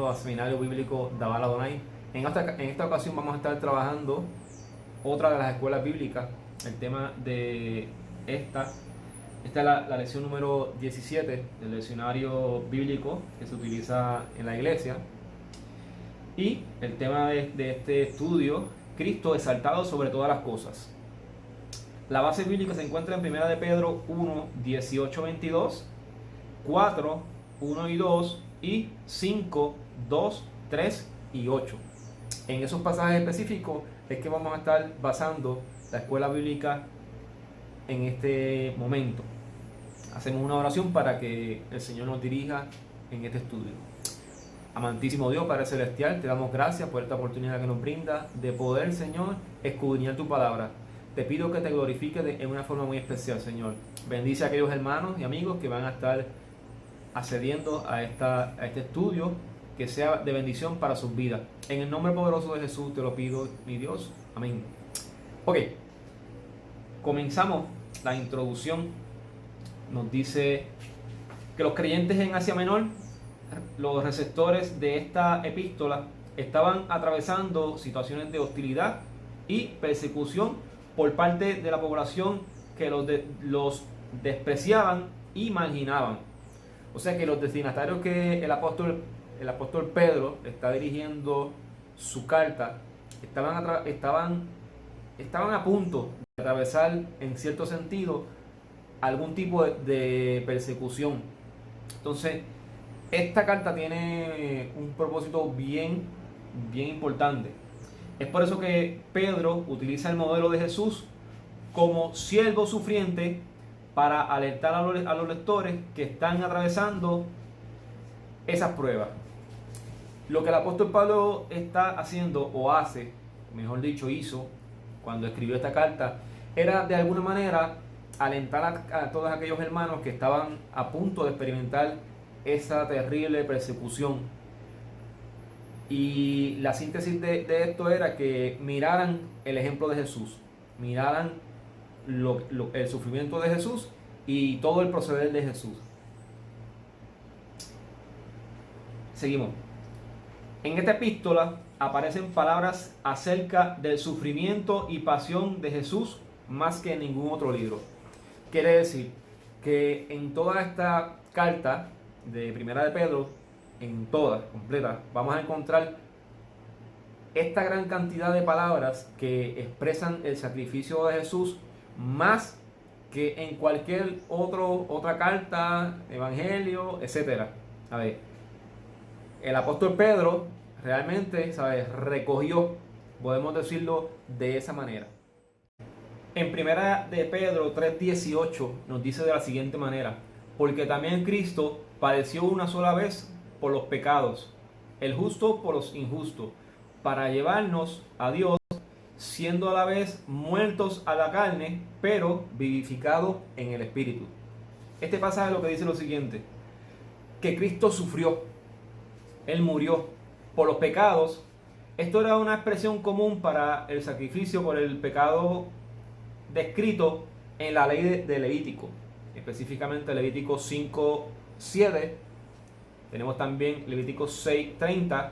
a Seminario Bíblico Daval Adonai. En esta ocasión vamos a estar trabajando otra de las escuelas bíblicas. El tema de esta es la lección número 17 del leccionario bíblico que se utiliza en la iglesia. Y el tema de este estudio, Cristo exaltado sobre todas las cosas. La base bíblica se encuentra en 1 de Pedro 1, 18, 22, 4, 1 y 2 y 5, 2, 3 y 8. En esos pasajes específicos es que vamos a estar basando la escuela bíblica en este momento. Hacemos una oración para que el Señor nos dirija en este estudio. Amantísimo Dios, Padre Celestial, te damos gracias por esta oportunidad que nos brinda de poder, Señor, escudriñar tu palabra. Te pido que te glorifiques en una forma muy especial, Señor. Bendice a aquellos hermanos y amigos que van a estar accediendo a este estudio, que sea de bendición para sus vidas. En el nombre poderoso de Jesús te lo pido, mi Dios. Amén. Ok, comenzamos la introducción. Nos dice que los creyentes en Asia Menor, los receptores de esta epístola, estaban atravesando situaciones de hostilidad y persecución por parte de la población que los despreciaban y marginaban. O sea que los destinatarios que el apóstol Pedro está dirigiendo su carta estaban a punto de atravesar, en cierto sentido, algún tipo de persecución. Entonces, esta carta tiene un propósito bien importante. Es por eso que Pedro utiliza el modelo de Jesús como siervo sufriente para alertar a los lectores que están atravesando esas pruebas. Lo que el apóstol Pablo está haciendo, o hace, mejor dicho, hizo, cuando escribió esta carta, era de alguna manera alentar a todos aquellos hermanos que estaban a punto de experimentar esa terrible persecución. Y la síntesis de esto era que miraran el ejemplo de Jesús, miraran el sufrimiento de Jesús y todo el proceder de Jesús. Seguimos. En esta epístola aparecen palabras acerca del sufrimiento y pasión de Jesús más que en ningún otro libro. Quiere decir que en toda esta carta de Primera de Pedro, en toda, completa, vamos a encontrar esta gran cantidad de palabras que expresan el sacrificio de Jesús más que en cualquier otra carta, evangelio, etc. A ver, el apóstol Pedro realmente, recogió, podemos decirlo de esa manera. En Primera de Pedro 3:18 nos dice de la siguiente manera: porque también Cristo padeció una sola vez por los pecados, el justo por los injustos, para llevarnos a Dios, siendo a la vez muertos a la carne, pero vivificados en el Espíritu. Este pasaje lo que dice lo siguiente: que Cristo sufrió, Él murió por los pecados. Esto era una expresión común para el sacrificio por el pecado descrito en la ley de Levítico, específicamente Levítico 5:7. Tenemos también Levítico 6:30.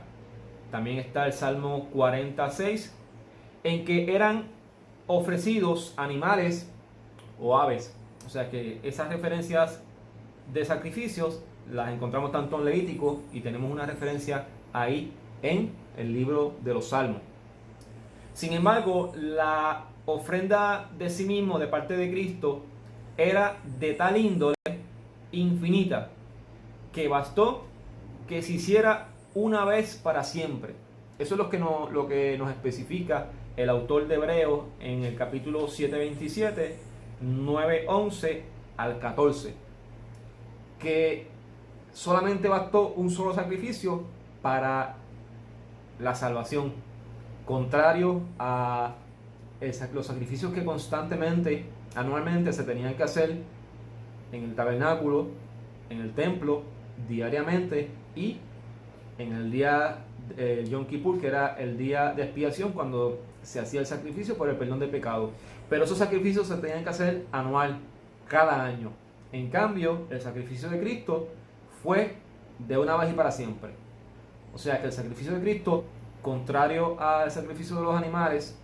También está el Salmo 46, en que eran ofrecidos animales o aves. O sea que esas referencias de sacrificios las encontramos tanto en Levítico, y tenemos una referencia ahí en el libro de los Salmos. Sin embargo, la ofrenda de sí mismo de parte de Cristo era de tal índole infinita que bastó que se hiciera una vez para siempre. Eso es lo que nos especifica el autor de Hebreos en el capítulo 7:27, 9:11 al 14, que solamente bastó un solo sacrificio para la salvación, contrario a los sacrificios que constantemente, anualmente se tenían que hacer en el tabernáculo, en el templo, diariamente, y en el día Yom Kippur, que era el día de expiación, cuando se hacía el sacrificio por el perdón de pecado. Pero esos sacrificios se tenían que hacer anual, cada año. En cambio, el sacrificio de Cristo fue de una vez y para siempre. O O sea que el sacrificio de Cristo, contrario al sacrificio de los animales,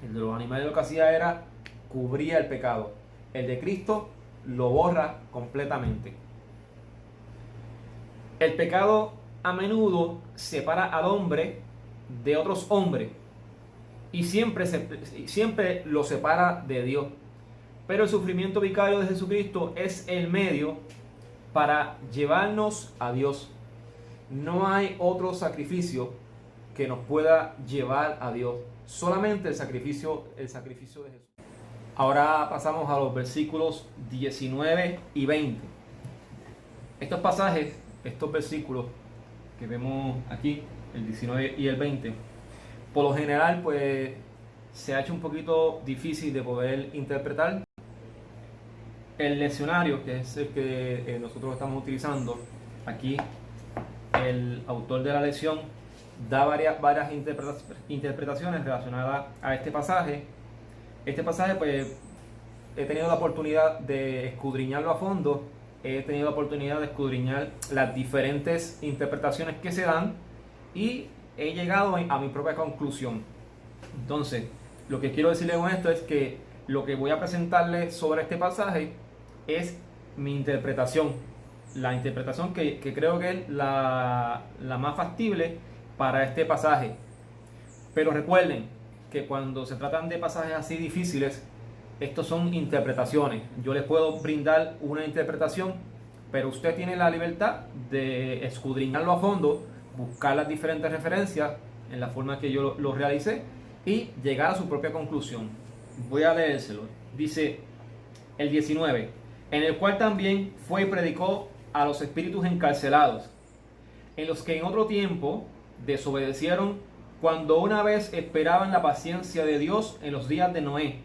el de los animales lo que hacía era cubría el pecado. El de Cristo lo borra completamente. El pecado a menudo separa al hombre de otros hombres y siempre lo separa de Dios. Pero el sufrimiento vicario de Jesucristo es el medio para llevarnos a Dios. No hay otro sacrificio que nos pueda llevar a Dios. Solamente el sacrificio de Jesús. Ahora pasamos a los versículos 19 y 20. Estos pasajes, estos versículos que vemos aquí, el 19 y el 20, por lo general pues se ha hecho un poquito difícil de poder interpretar. El leccionario, que es el que nosotros estamos utilizando aquí, el autor de la lección da varias interpretaciones relacionadas a este pasaje. Este pasaje pues he tenido la oportunidad de escudriñarlo a fondo, he tenido la oportunidad de escudriñar las diferentes interpretaciones que se dan y he llegado a mi propia conclusión. Entonces, lo que quiero decirles con esto es que lo que voy a presentarles sobre este pasaje es mi interpretación, la interpretación que creo que es la más factible para este pasaje. Pero recuerden que cuando se tratan de pasajes así difíciles, estos son interpretaciones. Yo les puedo brindar una interpretación, pero usted tiene la libertad de escudriñarlo a fondo, buscar las diferentes referencias en la forma que yo lo realicé y llegar a su propia conclusión. Voy a leérselo. Dice el 19, en el cual también fue y predicó a los espíritus encarcelados, en los que en otro tiempo desobedecieron, cuando una vez esperaban la paciencia de Dios en los días de Noé,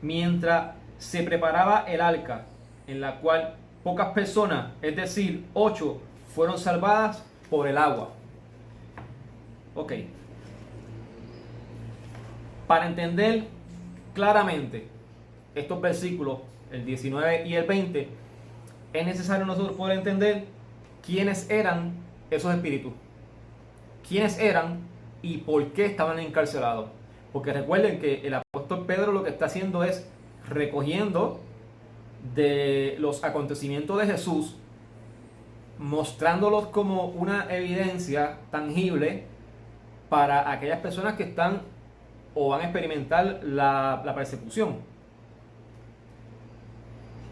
mientras se preparaba el arca, en la cual pocas personas, es decir, 8, fueron salvadas por el agua. Ok. Para entender claramente estos versículos, el 19 y el 20, es necesario nosotros poder entender quiénes eran esos espíritus, quiénes eran y por qué estaban encarcelados. Porque recuerden que el apóstol Pedro lo que está haciendo es recogiendo de los acontecimientos de Jesús, mostrándolos como una evidencia tangible para aquellas personas que están o van a experimentar la persecución.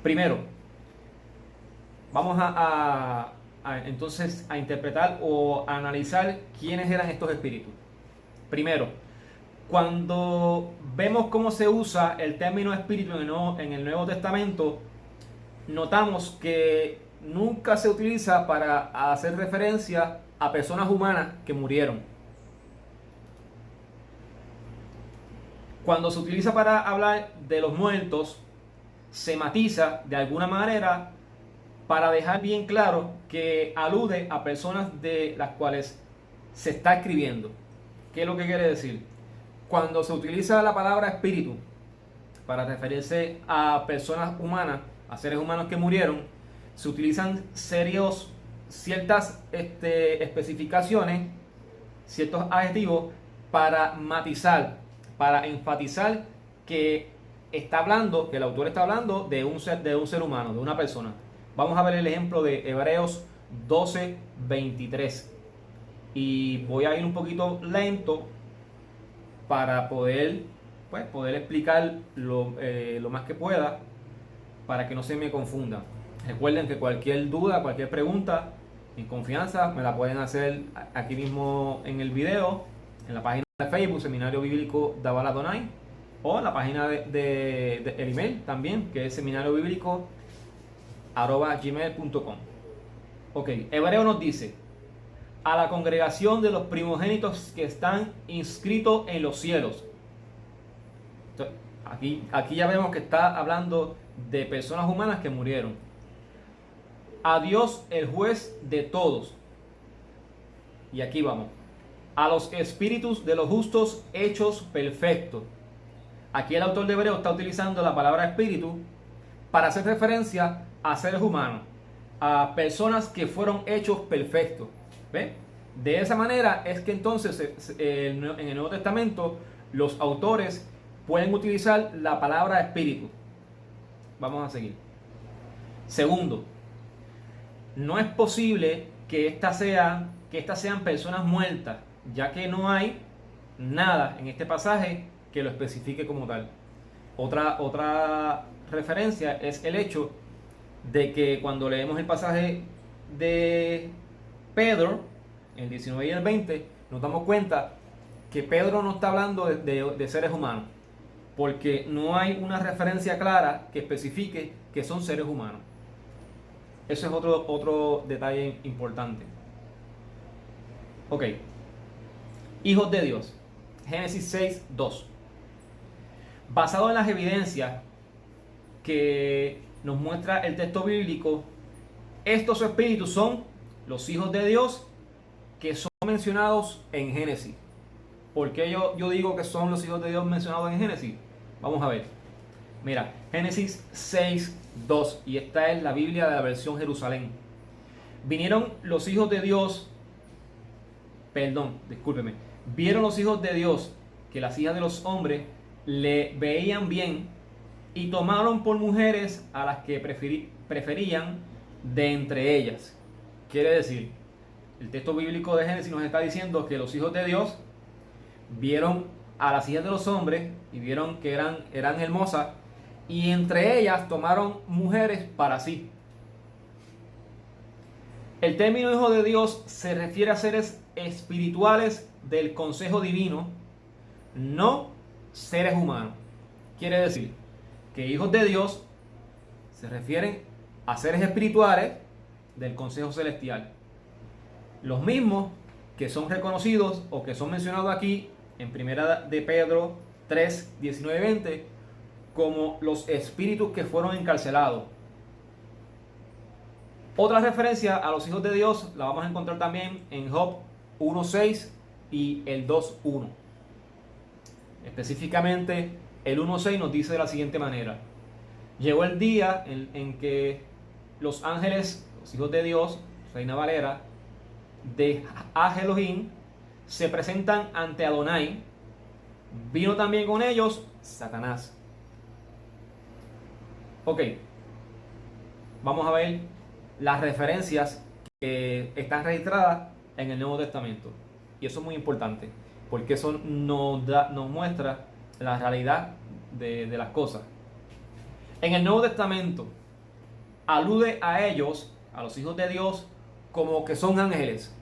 Primero, vamos entonces a interpretar o a analizar quiénes eran estos espíritus. Primero, cuando vemos cómo se usa el término espíritu en el Nuevo Testamento, notamos que nunca se utiliza para hacer referencia a personas humanas que murieron. Cuando se utiliza para hablar de los muertos, se matiza de alguna manera para dejar bien claro que alude a personas de las cuales se está escribiendo. ¿Qué es lo que quiere decir? Cuando se utiliza la palabra espíritu para referirse a personas humanas, a seres humanos que murieron, se utilizan ciertas especificaciones, ciertos adjetivos para matizar, para enfatizar que el autor está hablando de un ser humano, de una persona. Vamos a ver el ejemplo de Hebreos 12:23. Y voy a ir un poquito lento para poder explicar lo más que pueda, para que no se me confunda. Recuerden que cualquier duda, cualquier pregunta, en confianza, me la pueden hacer aquí mismo en el video, en la página de Facebook, Seminario Bíblico Daval Adonai, o en la página de el email también, que es seminariobíblico@gmail.com. Ok, Hebreo nos dice: a la congregación de los primogénitos que están inscritos en los cielos. Entonces, aquí ya vemos que está hablando de personas humanas que murieron. A Dios, el juez de todos. Y aquí vamos. A los espíritus de los justos hechos perfectos. Aquí el autor de Hebreo está utilizando la palabra espíritu para hacer referencia a seres humanos, a personas que fueron hechos perfectos. ¿Ve? De esa manera es que entonces en el Nuevo Testamento los autores pueden utilizar la palabra espíritu. Vamos a seguir. Segundo, no es posible que estas sean personas muertas, ya que no hay nada en este pasaje que lo especifique como tal. Otra referencia es el hecho de que cuando leemos el pasaje de Pedro, el 19 y el 20, nos damos cuenta que Pedro no está hablando de seres humanos, porque no hay una referencia clara que especifique que son seres humanos. Eso es otro detalle importante. Ok. Hijos de Dios. Génesis 6, 2. Basado en las evidencias que nos muestra el texto bíblico, estos espíritus son los hijos de Dios que son mencionados en Génesis. ¿Por qué yo digo que son los hijos de Dios mencionados en Génesis? Vamos a ver. Mira, Génesis 6, 2, y esta es la Biblia de la versión Jerusalén. Vinieron los hijos de Dios, vieron los hijos de Dios que las hijas de los hombres le veían bien y tomaron por mujeres a las que preferían de entre ellas. Quiere decir, el texto bíblico de Génesis nos está diciendo que los hijos de Dios vieron a las hijas de los hombres y vieron que eran hermosas, y entre ellas tomaron mujeres para sí. El término hijo de Dios se refiere a seres espirituales del consejo divino, no seres humanos. Quiere decir que hijos de Dios se refieren a seres espirituales del consejo celestial, los mismos que son reconocidos o que son mencionados aquí en primera de Pedro 3, 19 y 20 como los espíritus que fueron encarcelados. Otra referencia a los hijos de Dios la vamos a encontrar también en Job 1.6 y el 2.1. Específicamente el 1.6 nos dice de la siguiente manera: llegó el día en que los ángeles, los hijos de Dios, Reina Valera, de Elohim, se presentan ante Adonai. Vino también con ellos Satanás. Ok, vamos a ver las referencias que están registradas en el Nuevo Testamento. Y eso es muy importante, porque eso nos muestra la realidad de las cosas. En el Nuevo Testamento alude a ellos, a los hijos de Dios, como que son ángeles,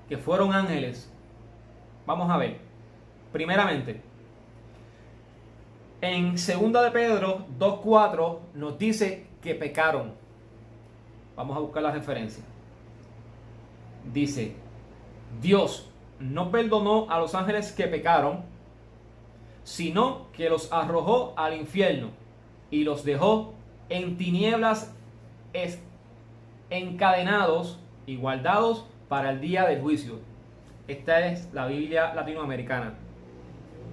que fueron ángeles. Vamos a ver. Primeramente, en 2 de Pedro 2.4 nos dice que pecaron. Vamos a buscar la referencia. Dice: Dios no perdonó a los ángeles que pecaron, sino que los arrojó al infierno y los dejó en tinieblas encadenados y guardados para el día del juicio. Esta es la Biblia latinoamericana.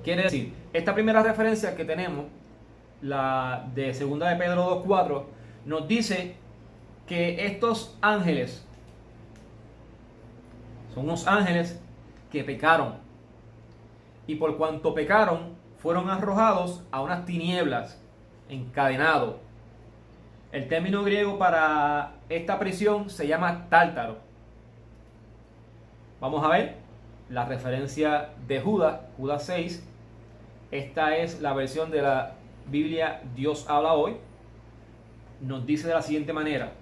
Quiere decir, esta primera referencia que tenemos, la de 2 de Pedro 2.4, nos dice que estos ángeles son unos ángeles que pecaron, y por cuanto pecaron fueron arrojados a unas tinieblas, encadenados. El término griego para esta prisión se llama tártaro. Vamos a ver la referencia de Judas 6. Esta es la versión de la Biblia Dios habla hoy. Nos dice de la siguiente manera,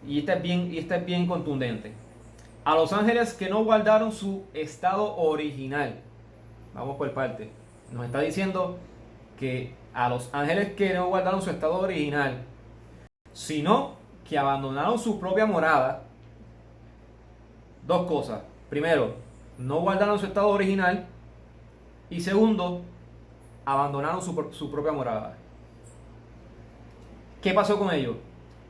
y esta es bien contundente: a los ángeles que no guardaron su estado original. Vamos por parte. Nos está diciendo que a los ángeles que no guardaron su estado original, sino que abandonaron su propia morada. Dos cosas: primero, no guardaron su estado original, y segundo, abandonaron su propia morada. ¿Qué pasó con ellos?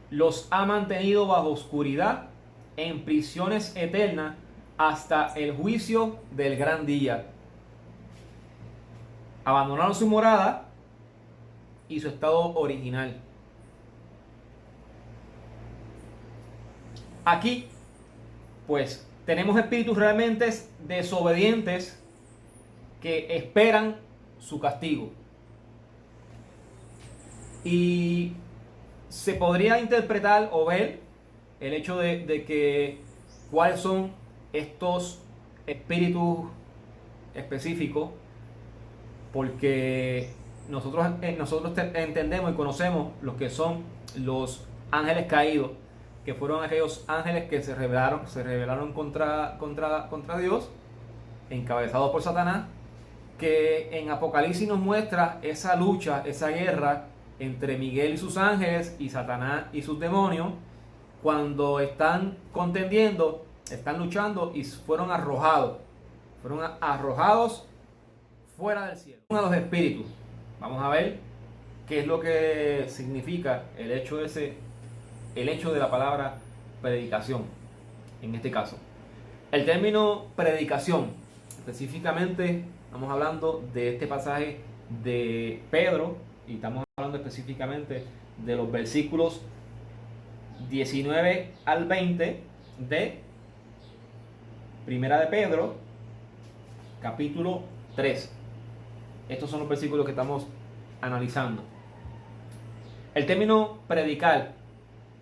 Los ha mantenido bajo oscuridad, en prisiones eternas, hasta el juicio del gran día. Abandonaron su morada y su estado original. Aquí, pues, Tenemos espíritus realmente desobedientes que esperan su castigo. Y se podría interpretar o ver el hecho de que cuáles son estos espíritus específicos, porque nosotros entendemos y conocemos lo que son los ángeles caídos, que fueron aquellos ángeles que se rebelaron contra Dios, encabezados por Satanás, que en Apocalipsis nos muestra esa lucha, esa guerra entre Miguel y sus ángeles y Satanás y sus demonios, cuando están contendiendo, están luchando y fueron arrojados fuera del cielo. A los espíritus, vamos a ver qué es lo que significa el hecho de la palabra predicación, en este caso. El término predicación, específicamente estamos hablando de este pasaje de Pedro, y estamos hablando específicamente de los versículos 19 al 20 de Primera de Pedro, capítulo 3. Estos son los versículos que estamos analizando. El término predicar,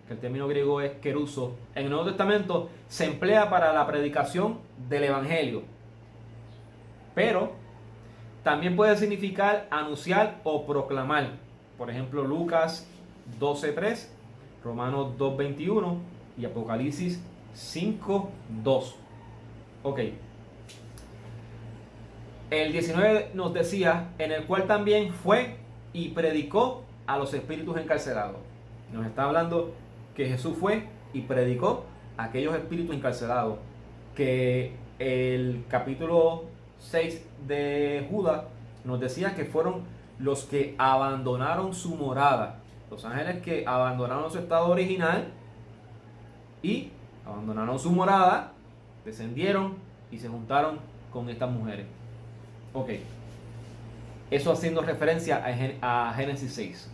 que el término griego es keruso, en el Nuevo Testamento se emplea para la predicación del Evangelio, pero también puede significar anunciar o proclamar. Por ejemplo, Lucas 12:3, Romanos 2:21 y Apocalipsis 5:2. Ok. El 19 nos decía, en el cual también fue y predicó a los espíritus encarcelados. Nos está hablando que Jesús fue y predicó a aquellos espíritus encarcelados, que el capítulo 6 de Judas nos decía que fueron los que abandonaron su morada, los ángeles que abandonaron su estado original y abandonaron su morada, descendieron y se juntaron con estas mujeres. Ok, eso haciendo referencia a Génesis 6.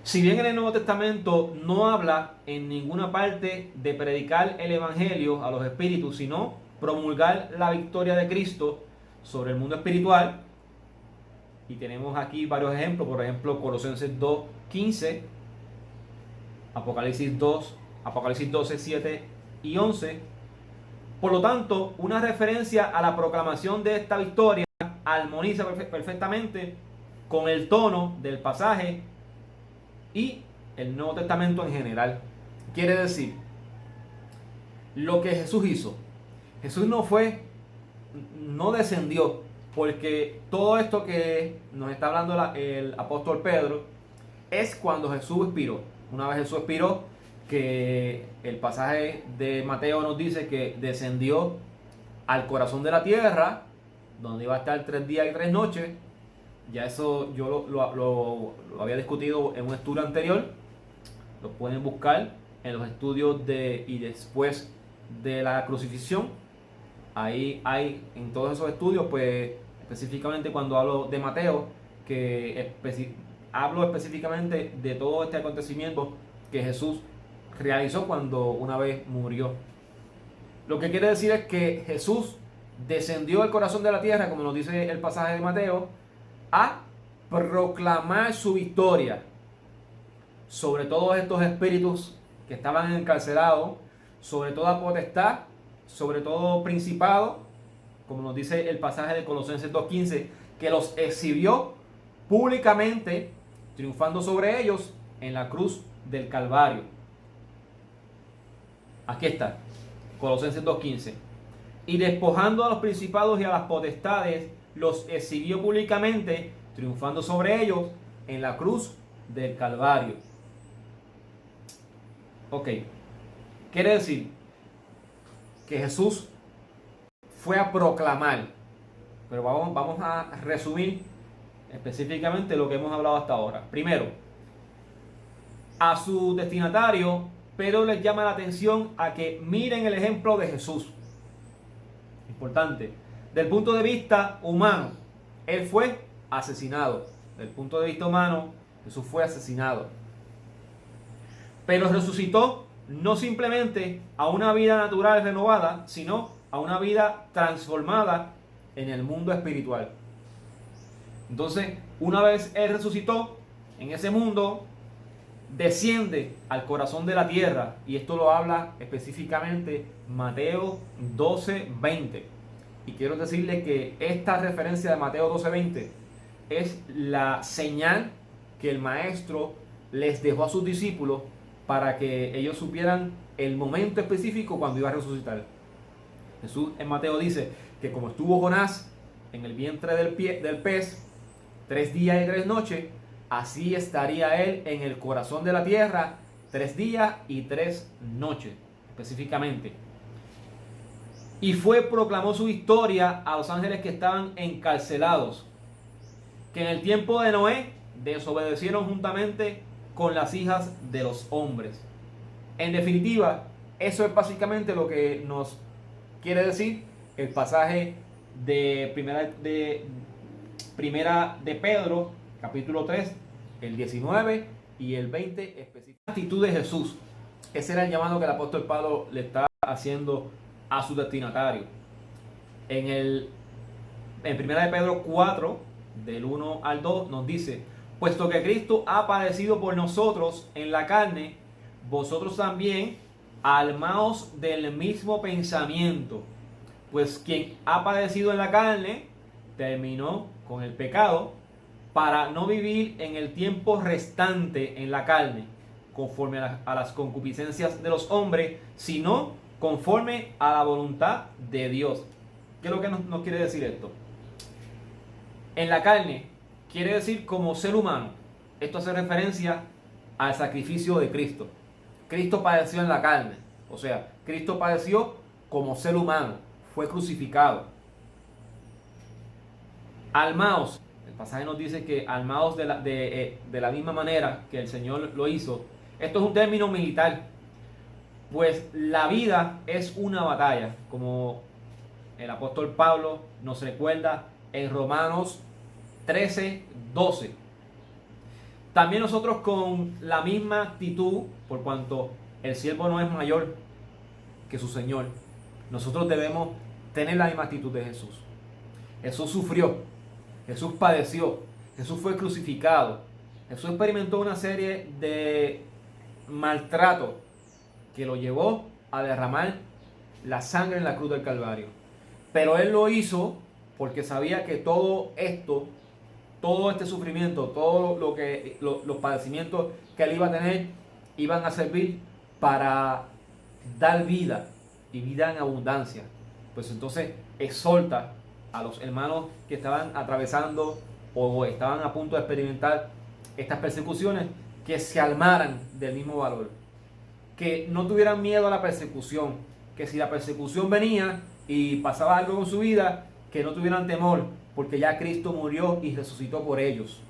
Si bien en el Nuevo Testamento no habla en ninguna parte de predicar el Evangelio a los espíritus, sino promulgar la victoria de Cristo sobre el mundo espiritual, y tenemos aquí varios ejemplos, por ejemplo Colosenses 2:15, Apocalipsis 12, 7 y 11. Por lo tanto, una referencia a la proclamación de esta victoria armoniza perfectamente con el tono del pasaje y el Nuevo Testamento en general. Quiere decir, lo que Jesús hizo, Jesús no descendió, porque todo esto que nos está hablando el apóstol Pedro es cuando Jesús expiró. Una vez Jesús expiró, que el pasaje de Mateo nos dice que descendió al corazón de la tierra, donde iba a estar 3 días y 3 noches. Ya eso yo lo había discutido en un estudio anterior. Lo pueden buscar en los estudios y después de la crucifixión. Ahí hay, en todos esos estudios, pues específicamente cuando hablo de Mateo, que hablo específicamente de todo este acontecimiento que Jesús realizó cuando una vez murió. Lo que quiere decir es que Jesús descendió al corazón de la tierra, como nos dice el pasaje de Mateo, a proclamar su victoria sobre todos estos espíritus que estaban encarcelados, sobre toda potestad, sobre todo principado, como nos dice el pasaje de Colosenses 2:15, que los exhibió públicamente, triunfando sobre ellos en la cruz del Calvario. Aquí está, Colosenses 2:15. Y despojando a los principados y a las potestades, los exhibió públicamente, triunfando sobre ellos en la cruz del Calvario. Ok, quiere decir que Jesús fue a proclamar, pero vamos a resumir específicamente lo que hemos hablado hasta ahora. Primero, a su destinatario, Pedro les llama la atención a que miren el ejemplo de Jesús. Importante. Del punto de vista humano, él fue asesinado. Del punto de vista humano, Jesús fue asesinado. Pero resucitó no simplemente a una vida natural renovada, sino a una vida transformada en el mundo espiritual. Entonces, una vez Él resucitó, en ese mundo desciende al corazón de la tierra, y esto lo habla específicamente Mateo 12:20. Y quiero decirle que esta referencia de Mateo 12:20 es la señal que el maestro les dejó a sus discípulos para que ellos supieran el momento específico cuando iba a resucitar. Jesús en Mateo dice que como estuvo Jonás en el vientre del pez 3 días y 3 noches, así estaría él en el corazón de la tierra 3 días y 3 noches, específicamente. Y proclamó su historia a los ángeles que estaban encarcelados, que en el tiempo de Noé desobedecieron juntamente con las hijas de los hombres. En definitiva, eso es básicamente lo que nos quiere decir el pasaje de primera de Pedro, capítulo 3, el 19 y el 20 específicamente. La actitud de Jesús. Ese era el llamado que el apóstol Pablo le está haciendo a su destinatario. En primera de Pedro 4, del 1 al 2, nos dice: puesto que Cristo ha padecido por nosotros en la carne, vosotros también armaos del mismo pensamiento. Pues quien ha padecido en la carne, terminó con el pecado, para no vivir en el tiempo restante en la carne, conforme a las concupiscencias de los hombres, sino conforme a la voluntad de Dios. ¿Qué es lo que nos quiere decir esto? En la carne quiere decir como ser humano. Esto hace referencia al sacrificio de Cristo. Cristo padeció en la carne, o sea, Cristo padeció como ser humano, fue crucificado. Almaos, el pasaje nos dice que almaos de la misma manera que el Señor lo hizo. Esto es un término militar, pues la vida es una batalla, como el apóstol Pablo nos recuerda en Romanos 13:12. También nosotros con la misma actitud, por cuanto el siervo no es mayor que su Señor, nosotros debemos tener la misma actitud de Jesús. Jesús sufrió, Jesús padeció, Jesús fue crucificado, Jesús experimentó una serie de maltratos que lo llevó a derramar la sangre en la cruz del Calvario. Pero Él lo hizo porque sabía que todo esto, todo este sufrimiento, todo los padecimientos que Él iba a tener, iban a servir para dar vida y vida en abundancia. Pues entonces exhorta a los hermanos que estaban atravesando o estaban a punto de experimentar estas persecuciones, que se armaran del mismo valor, que no tuvieran miedo a la persecución, que si la persecución venía y pasaba algo con su vida, que no tuvieran temor, porque ya Cristo murió y resucitó por ellos,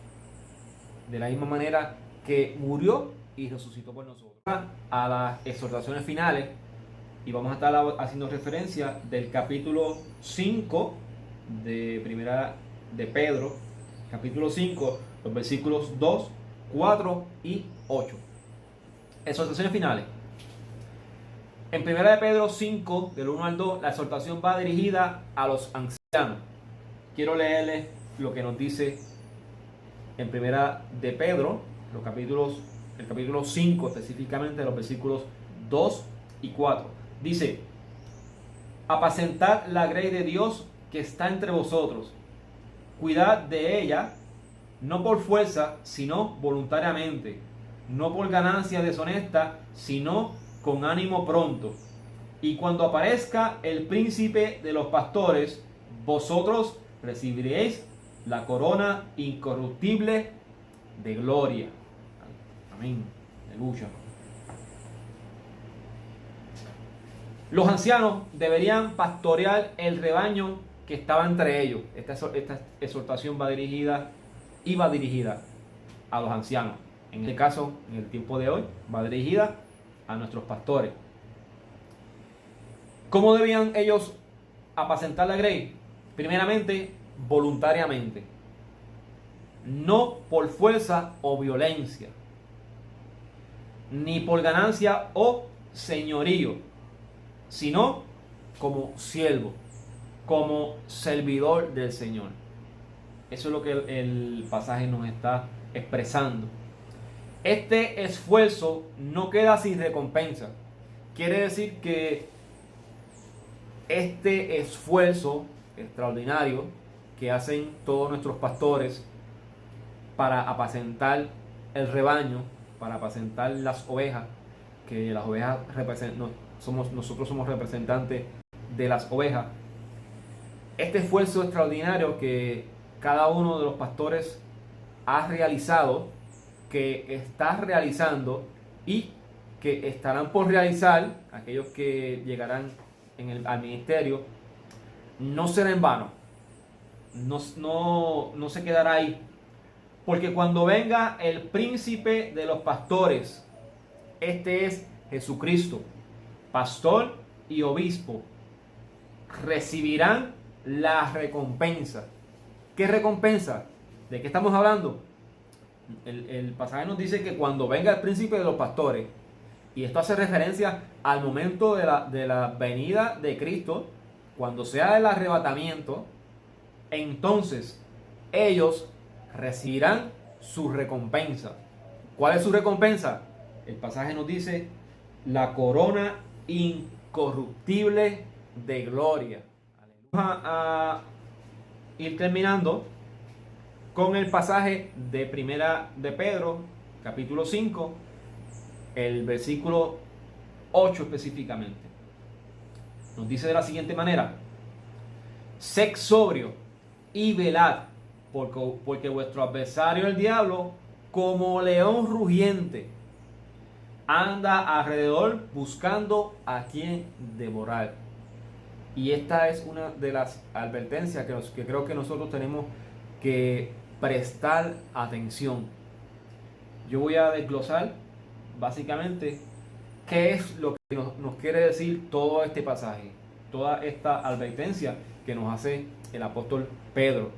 de la misma manera que murió y resucitó por nosotros. A las exhortaciones finales, y vamos a estar haciendo referencia del capítulo 5 de primera de Pedro, capítulo 5, los versículos 2, 4 y 8. Exhortaciones finales. En primera de Pedro 5, del 1 al 2, la exhortación va dirigida a los ancianos. Quiero leerles lo que nos dice en primera de Pedro, el capítulo 5 específicamente, los versículos 2 y 4. Dice: apacentad la grey de Dios que está entre vosotros, cuidad de ella, no por fuerza, sino voluntariamente, no por ganancia deshonesta, sino con ánimo pronto. Y cuando aparezca el príncipe de los pastores, vosotros recibiréis la corona incorruptible de gloria. Amén. Aleluya. Los ancianos deberían pastorear el rebaño que estaba entre ellos. Esta exhortación iba dirigida a los ancianos. En este caso, en el tiempo de hoy, va dirigida a nuestros pastores. ¿Cómo debían ellos apacentar la grey? Primeramente, voluntariamente. No por fuerza o violencia, ni por ganancia o señorío, sino como siervo, como servidor del Señor. Eso es lo que el pasaje nos está expresando. Este esfuerzo no queda sin recompensa. Quiere decir que este esfuerzo extraordinario que hacen todos nuestros pastores para apacentar el rebaño, para apacentar las ovejas, que las ovejas nosotros somos representantes de las ovejas. Este esfuerzo extraordinario que cada uno de los pastores ha realizado, que está realizando y que estarán por realizar, aquellos que llegarán al ministerio, no será en vano, no se quedará ahí, porque cuando venga el príncipe de los pastores, este es Jesucristo, pastor y obispo, recibirán la recompensa. ¿Qué recompensa? ¿De qué estamos hablando? El pasaje nos dice que cuando venga el príncipe de los pastores, y esto hace referencia al momento de la venida de Cristo, cuando sea el arrebatamiento, entonces ellos recibirán su recompensa. ¿Cuál es su recompensa? El pasaje nos dice la corona incorruptible de gloria. Vamos a ir terminando con el pasaje de Primera de Pedro, capítulo 5, el versículo 8 específicamente. Nos dice de la siguiente manera: sed sobrio y velad, porque vuestro adversario el diablo, como león rugiente, anda alrededor buscando a quien devorar. Y esta es una de las advertencias que creo que nosotros tenemos que prestar atención. Yo voy a desglosar básicamente qué es lo que nos quiere decir todo este pasaje, toda esta advertencia que nos hace el apóstol Pedro.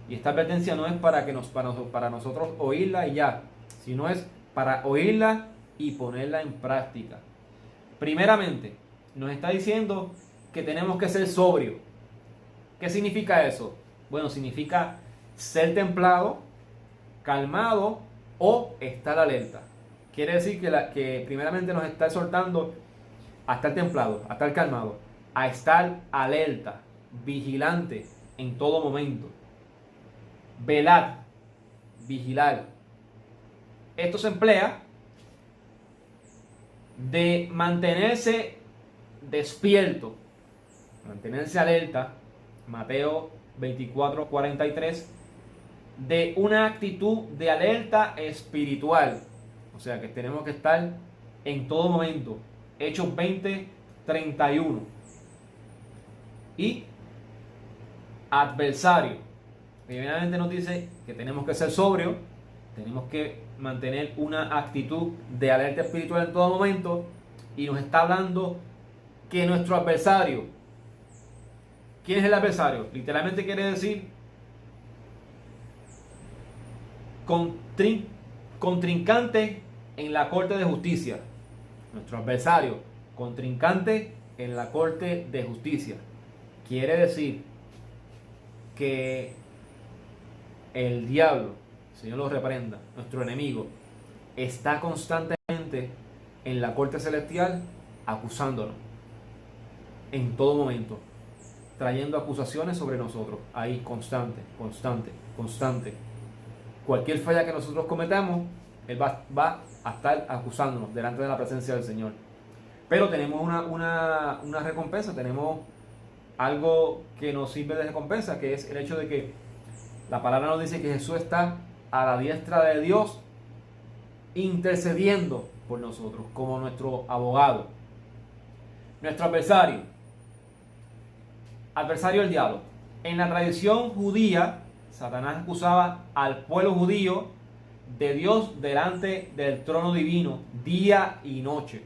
Y esta advertencia no es para nosotros oírla y ya, sino es para oírla y ponerla en práctica. Primeramente, nos está diciendo que tenemos que ser sobrios. ¿Qué significa eso? Bueno, significa ser templado, calmado o estar alerta. Quiere decir que primeramente nos está exhortando a estar templado, a estar calmado, a estar alerta, vigilante en todo momento. Velad, vigilar. Esto se emplea de mantenerse despierto, mantenerse alerta, Mateo 24:43, de una actitud de alerta espiritual. O sea que tenemos que estar en todo momento. Hechos 20:31. Y adversario. Primeramente nos dice que tenemos que ser sobrios, tenemos que mantener una actitud de alerta espiritual en todo momento, y nos está hablando que nuestro adversario, ¿quién es el adversario? Literalmente quiere decir contrincante en la corte de justicia. Nuestro adversario, contrincante en la corte de justicia. Quiere decir que el diablo, Señor lo reprenda, nuestro enemigo, está constantemente en la corte celestial acusándonos en todo momento, trayendo acusaciones sobre nosotros, ahí constante. Cualquier falla que nosotros cometamos, Él va a estar acusándonos delante de la presencia del Señor. Pero tenemos una recompensa, tenemos algo que nos sirve de recompensa, que es el hecho de que la palabra nos dice que Jesús está a la diestra de Dios intercediendo por nosotros como nuestro abogado. Nuestro adversario del diablo. En la tradición judía, Satanás acusaba al pueblo judío de Dios delante del trono divino día y noche.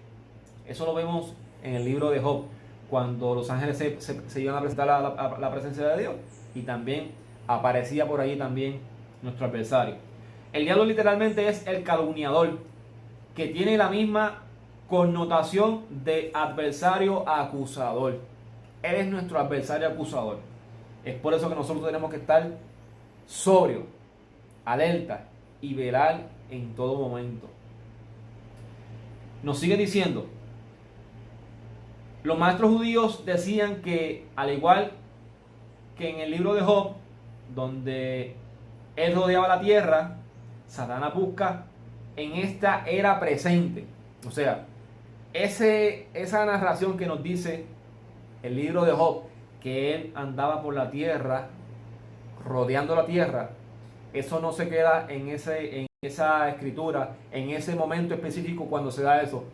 Eso lo vemos en el libro de Job, cuando los ángeles se iban a presentar a la presencia de Dios, y también aparecía por allí también nuestro adversario. El diablo literalmente es el calumniador, que tiene la misma connotación de adversario acusador. Él es nuestro adversario acusador. Es por eso que nosotros tenemos que estar sobrio, alerta y velar en todo momento. Nos sigue diciendo, los maestros judíos decían que, al igual que en el libro de Job, donde él rodeaba la tierra, Satanás busca en esta era presente. O sea, esa narración que nos dice el libro de Job, que él andaba por la tierra, rodeando la tierra, eso no se queda en esa escritura, en ese momento específico cuando se da eso.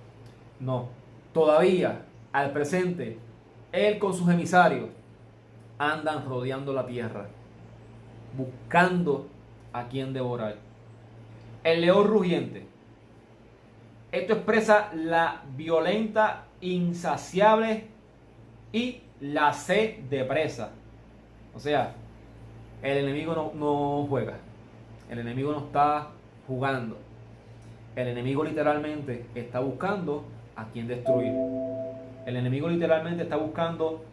No, todavía, al presente, él con sus emisarios andan rodeando la tierra, buscando a quien devorar. El león rugiente. Esto expresa la violenta, insaciable y la sed de presa. O sea, el enemigo no juega. El enemigo no está jugando. El enemigo literalmente está buscando a quien destruir. El enemigo literalmente está buscando.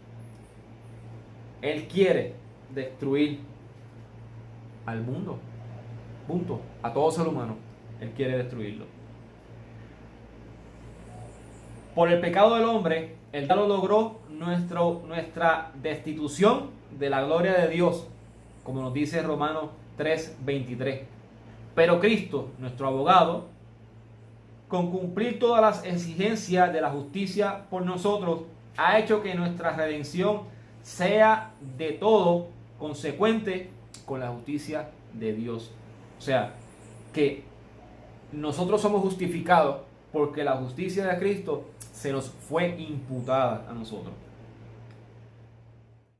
Él quiere destruir al mundo. Punto. A todo ser humano. Él quiere destruirlo. Por el pecado del hombre, el diablo logró nuestra destitución de la gloria de Dios, como nos dice Romanos 3:23. Pero Cristo, nuestro abogado, con cumplir todas las exigencias de la justicia por nosotros, ha hecho que nuestra redención sea de todo consecuente con la justicia de Dios. O sea, que nosotros somos justificados porque la justicia de Cristo se nos fue imputada a nosotros.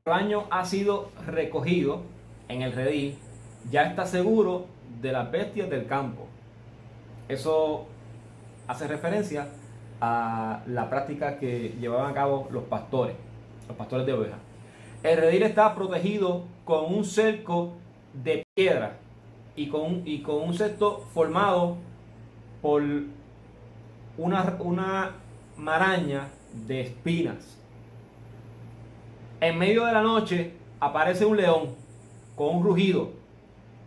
El rebaño ha sido recogido en el redil, ya está seguro de las bestias del campo. Eso hace referencia a la práctica que llevaban a cabo los pastores de ovejas. El redil está protegido con un cerco de piedra y con un cesto formado por una maraña de espinas. En medio de la noche aparece un león con un rugido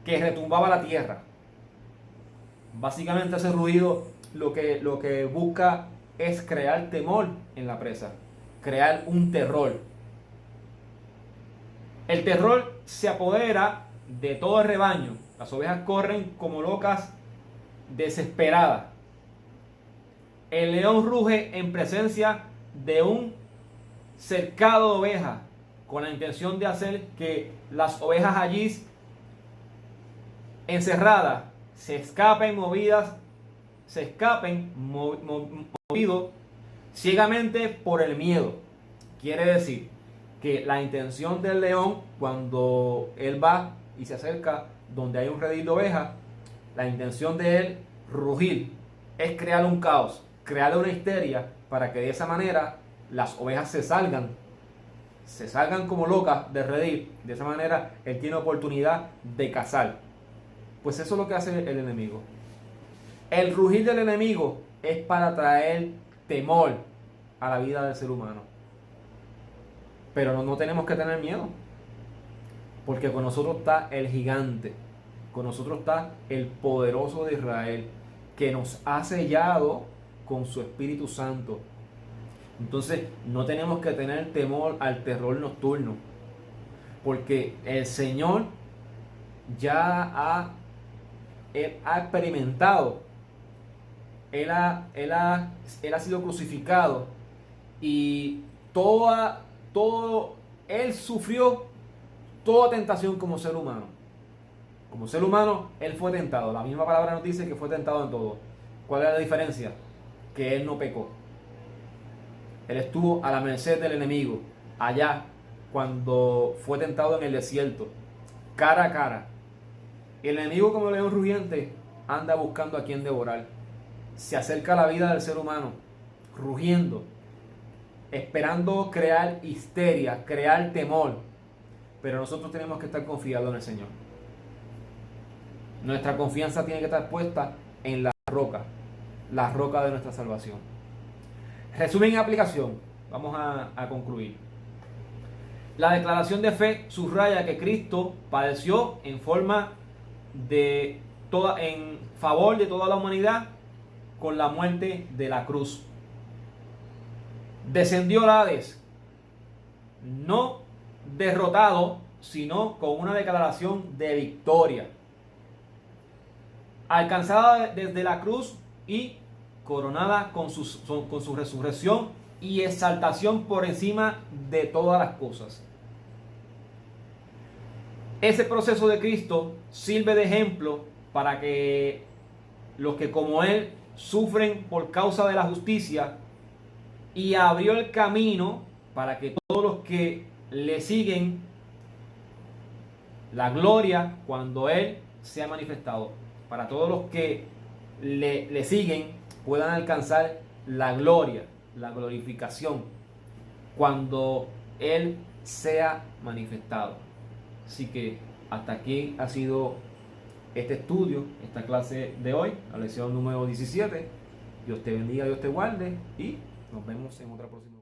que retumbaba la tierra. Básicamente ese rugido lo que busca es crear temor en la presa, crear un terror. El terror se apodera de todo el rebaño. Las ovejas corren como locas, desesperadas. El león ruge en presencia de un cercado de ovejas, con la intención de hacer que las ovejas allí encerradas se escapen movidos ciegamente por el miedo. Quiere decir que la intención del león, cuando él va y se acerca donde hay un redil de ovejas, la intención de él rugir es crear un caos, crear una histeria, para que de esa manera las ovejas se salgan como locas de redil. De esa manera él tiene oportunidad de cazar. Pues eso es lo que hace el enemigo. El rugir del enemigo es para traer temor a la vida del ser humano. Pero no tenemos que tener miedo, porque con nosotros está el gigante, con nosotros está el poderoso de Israel, que nos ha sellado con su Espíritu Santo. Entonces no tenemos que tener temor al terror nocturno, porque el Señor ya Él ha experimentado, Él ha sido crucificado y Él sufrió toda tentación como ser humano. Como ser humano, Él fue tentado. La misma palabra nos dice que fue tentado en todo. ¿Cuál es la diferencia? Que Él no pecó. Él estuvo a la merced del enemigo, allá, cuando fue tentado en el desierto, cara a cara. El enemigo, como león rugiente, anda buscando a quien devorar. Se acerca a la vida del ser humano, rugiendo, esperando crear histeria, crear temor. Pero nosotros tenemos que estar confiados en el Señor. Nuestra confianza tiene que estar puesta en la roca de nuestra salvación. Resumen y aplicación. Vamos a concluir. La declaración de fe subraya que Cristo padeció en favor de toda la humanidad con la muerte de la cruz. Descendió al Hades, no derrotado, sino con una declaración de victoria, alcanzada desde la cruz y coronada con su resurrección y exaltación por encima de todas las cosas. Ese proceso de Cristo sirve de ejemplo para que los que como Él sufren por causa de la justicia, y abrió el camino para que todos los que le siguen la gloria cuando Él sea manifestado, para todos los que le siguen puedan alcanzar la gloria, la glorificación cuando Él sea manifestado. Así que hasta aquí ha sido este estudio, esta clase de hoy, la lección número 17. Dios te bendiga, Dios te guarde y nos vemos en otra próxima.